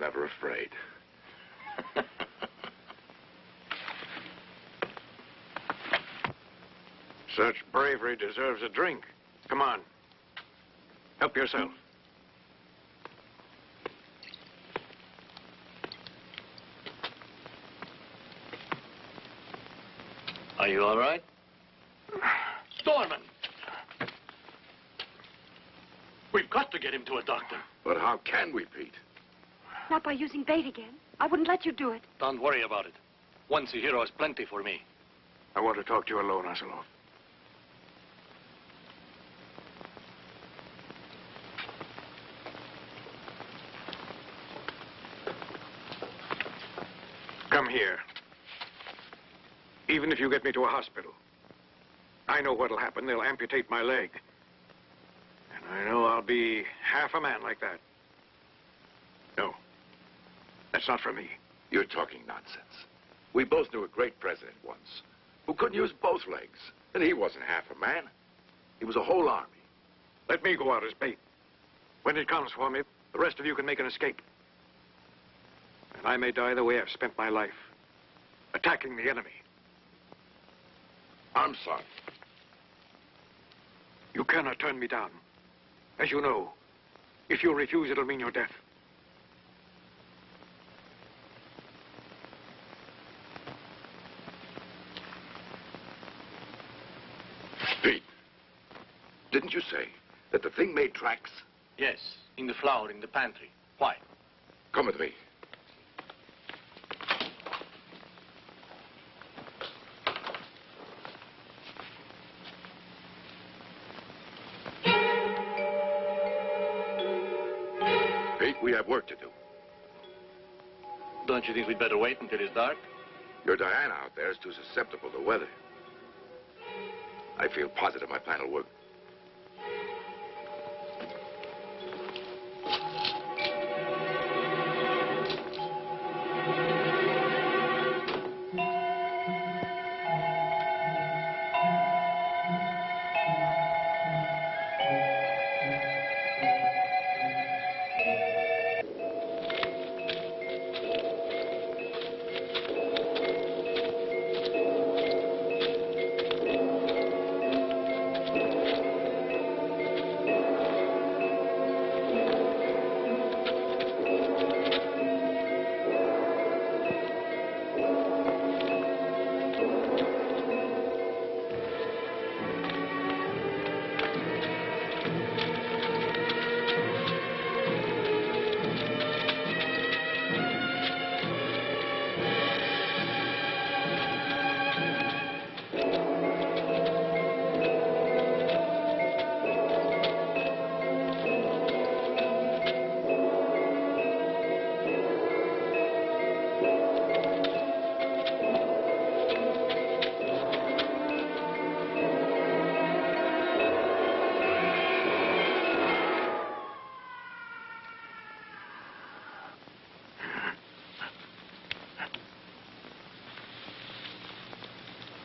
never afraid. Such bravery deserves a drink. Come on. Help yourself. Are you all right? Doorman! We've got to get him to a doctor. But how can we, Pete? Not by using bait again. I wouldn't let you do it. Don't worry about it. Once a hero is plenty for me. I want to talk to you alone, Ocelot. Come here. Even if you get me to a hospital, I know what'll happen. They'll amputate my leg. And I know I'll be half a man like that. No. That's not for me. You're talking nonsense. We both knew a great president once who couldn't use both legs. And he wasn't half a man. He was a whole army. Let me go out as bait. When it comes for me, the rest of you can make an escape. And I may die the way I've spent my life, attacking the enemy. I'm sorry. You cannot turn me down. As you know, if you refuse, it'll mean your death. Pete, didn't you say that the thing made tracks? Yes, in the flour in the pantry. Why? Come with me. Pete, we have work to do. Don't you think we'd better wait until it's dark? Your Diana out there is too susceptible to weather. I feel positive my plan will work.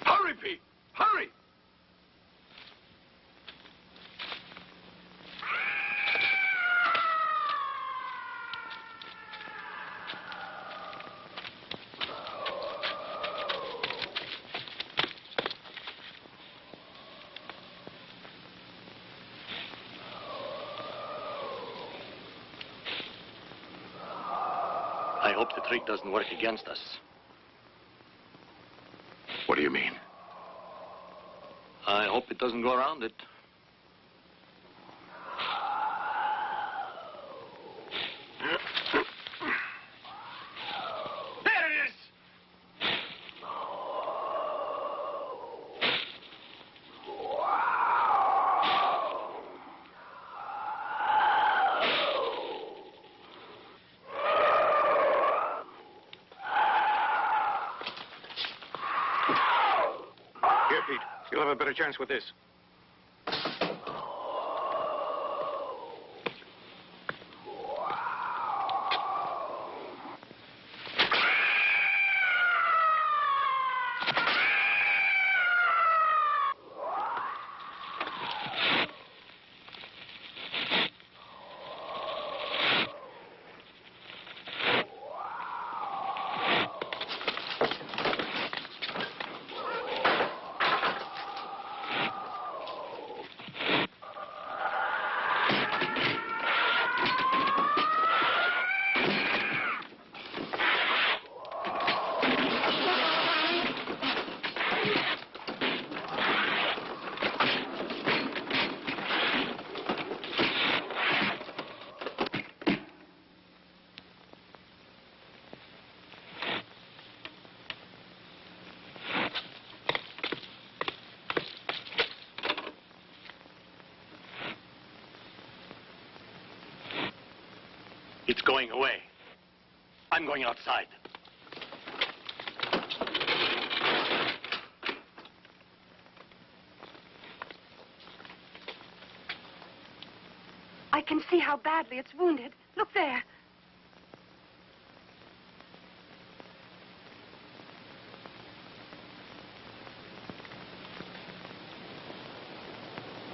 Hurry, Pete! Hurry! I hope the trick doesn't work against us. What do you mean? I hope it doesn't go around it. There it is! Here, Pete. You'll have a better chance with this. going away. I'm going outside. I can see how badly it's wounded. Look there.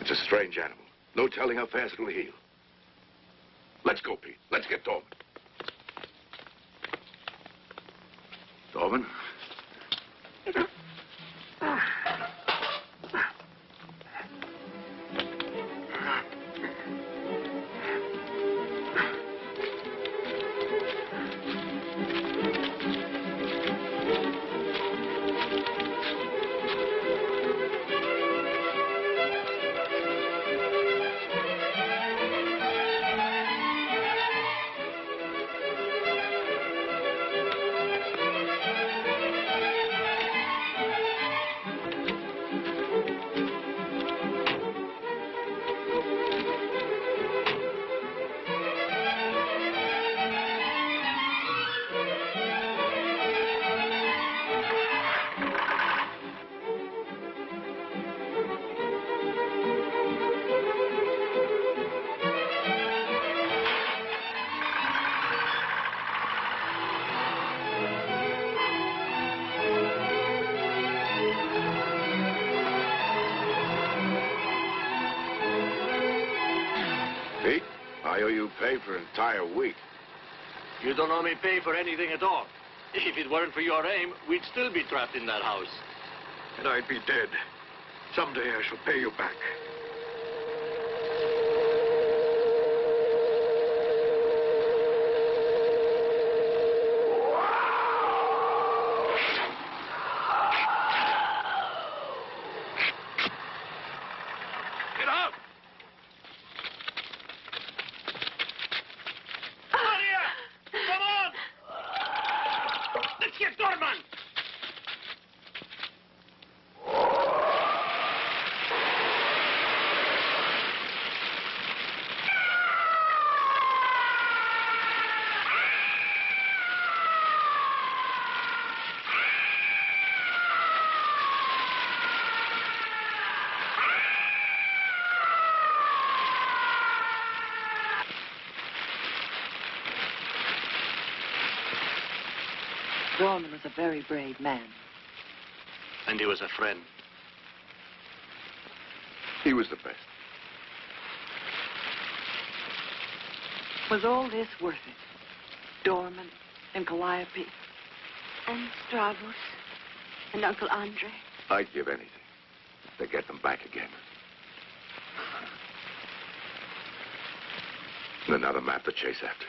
It's a strange animal. No telling how fast it'll heal. Let's go, Pete. Let's get Dorman. Dorman? Pete, I owe you pay for an entire week. You don't owe me pay for anything at all. If it weren't for your aim, we'd still be trapped in that house. And I'd be dead. Someday I shall pay you back. Get up! Come on! Let's get Dorman! Dorman was a very brave man. And he was a friend. He was the best. Was all this worth it? Dorman and Calliope? And Stravos. And Uncle Andre. I'd give anything to get them back again. And another map to chase after.